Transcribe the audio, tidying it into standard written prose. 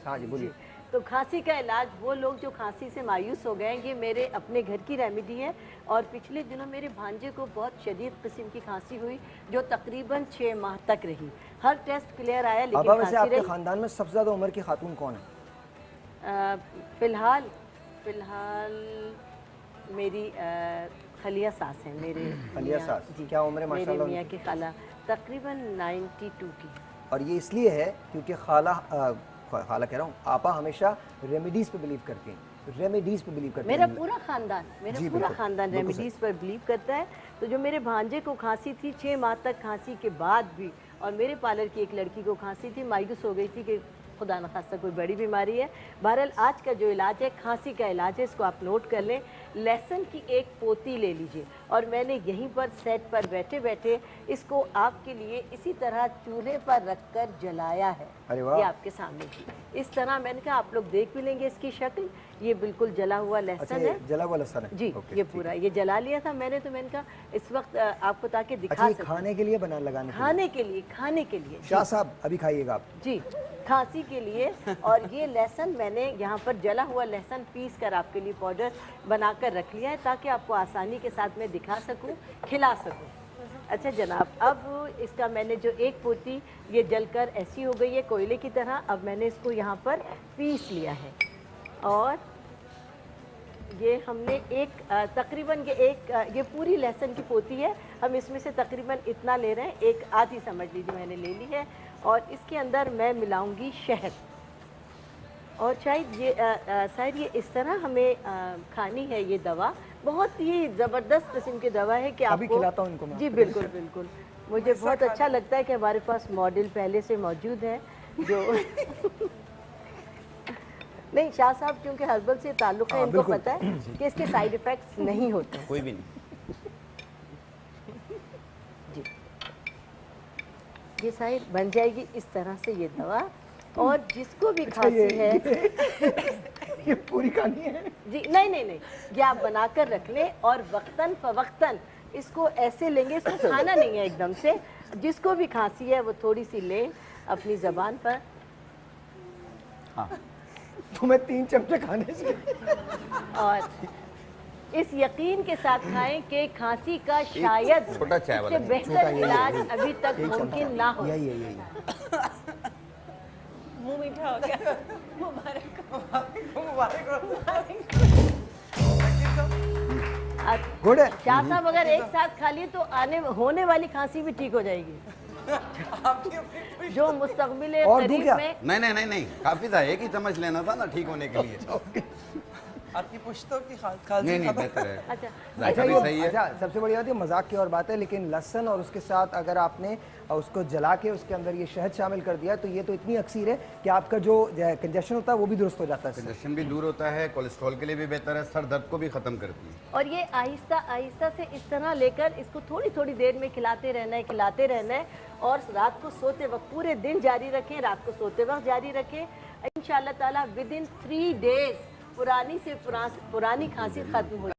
हाँ जी बोलिए। तो खांसी का इलाज, वो लोग जो खांसी से मायूस हो गए, ये मेरे अपने घर की रेमेडी है। और पिछले दिनों मेरे भांजे को बहुत शदीद किस्म की खांसी हुई जो तकरीबन 6 माह तक रही। हर टेस्ट क्लियर आया बाबा लेकिन वैसे खांसी आपके रही। खानदान में सबसे ज्यादा उम्र की खातून कौन है? फिलहाल फिलहाल मेरी खलिया सास हैं, मेरे खलिया मियाँ सास, जी, क्या उम्र है मेरे माशाल्लाह मियाँ उनकी? की खाला तकरीबन 92 की। और ये इसलिए है क्योंकि खाला कह रहा हूँ, आपा हमेशा रेमेडीज पे बिलीव करती हैं, रेमेडीज पे बिलीव करती मेरा हैं। पूरा खानदान जी, पूरा बिल्कुल, खानदान बिल्कुल रेमेडीज पर बिलीव करता है। तो जो मेरे भांजे को खांसी थी 6 माह तक, खांसी के बाद भी, और मेरे पार्लर की एक लड़की को खांसी थी, मायूस हो गई थी कि खुदा न खास्ता कोई बड़ी बीमारी है। बहरहाल आज का जो इलाज है खांसी का इलाज है, इसको आप नोट कर लें। लहसुन की एक पोती ले लीजिए और मैंने यहीं पर सेट पर बैठे बैठे इसको आपके लिए इसी तरह चूल्हे पर रखकर जलाया है। अरे वाह! ये आपके सामने इस तरह, मैंने कहा आप लोग देख भी लेंगे इसकी शक्ल। ये बिल्कुल जला हुआ अच्छा, लहसुन ये है जला हुआ लहसुन है? जी। ओके, ये ठीक पूरा है। ये जला लिया था मैंने, तो मैंने कहा इस वक्त आपको ताकि अच्छा, दिखा ये सकूं। खाने के लिए बना लगाने खाने के लिए शाह साहब अभी खाइएगा आप। जी, खांसी के लिए। और ये लहसुन मैंने यहाँ पर जला हुआ लहसुन पीस कर आपके लिए पाउडर बनाकर रख लिया है ताकि आपको आसानी के साथ मैं दिखा सकूं, खिला सकूं। अच्छा जनाब, अब इसका मैंने जो एक पोती ये जलकर ऐसी हो गई है कोयले की तरह, अब मैंने इसको यहाँ पर पीस लिया है। और ये हमने तकरीबन ये पूरी लहसुन की पोती है, हम इसमें से तकरीबन इतना ले रहे हैं, एक आधी समझ लीजिए मैंने ले ली है। और इसके अंदर मैं मिलाऊंगी शहद। और शायद ये इस तरह हमें खानी है ये दवा। बहुत ही ज़बरदस्त किस्म की दवा है कि अभी आपको खिलाता हूं इनको मैं। जी बिल्कुल बिल्कुल। मुझे बहुत अच्छा लगता है कि हमारे पास मॉडल पहले से मौजूद है जो नहीं, शाह साहब क्योंकि हर्बल से ताल्लुक़ है, हाँ, इनको बिल्कुल। पता है कि इसके साइड इफ़ेक्ट्स नहीं होते। कोई भी नहीं। जी, ये शायद बन जाएगी इस तरह से ये दवा। और जिसको भी अच्छा, खांसी है ये पूरी कहानी है? जी, नहीं, ये आप बनाकर रख लें और वक्तन फ़वक्तन इसको ऐसे लेंगे, इसको खाना नहीं है एकदम से। जिसको भी खांसी है वो थोड़ी सी ले अपनी ज़बान पर। हाँ, तुम्हें 3 चमचे खाने से। और इस यकीन के साथ खाएं कि खांसी का शायद छोटा चाय वाला इससे बेहतर इलाज अभी तक यही मुमकिन ना हो। यही मुंह मीठा हो गया। गुड है। शाह साहब अगर एक साथ खा लिए तो होने वाली खांसी भी ठीक हो जाएगी। जो मुस्तकबिल और दूं करीब क्या? में नहीं, काफी था, एक ही चम्मच लेना था ना ठीक होने के लिए। आपकी पुश्तों की खांसी नहीं, बेहतर है। अच्छा जायका भी सही है। अच्छा, सबसे बड़ी बात ये मजाक की और बात है, लेकिन लहसुन और उसके साथ अगर आपने उसको जला के उसके अंदर ये शहद शामिल कर दिया तो ये तो इतनी अक्सीर है कि आपका जो कंजेशन होता है वो भी दुरुस्त हो जाता है। कंजेशन भी दूर होता है, कोलेस्ट्रॉल के लिए भी बेहतर है, सर दर्द को भी खत्म करती है। और ये आहिस्ता आहिस्ता से इस तरह लेकर इसको थोड़ी थोड़ी देर में खिलाते रहना है। और रात को सोते वक्त पूरे दिन जारी रखें, रात को सोते वक्त जारी रखें। इंशाअल्लाह ताला विदिन 3 डेज पुरानी खांसी खत्म हो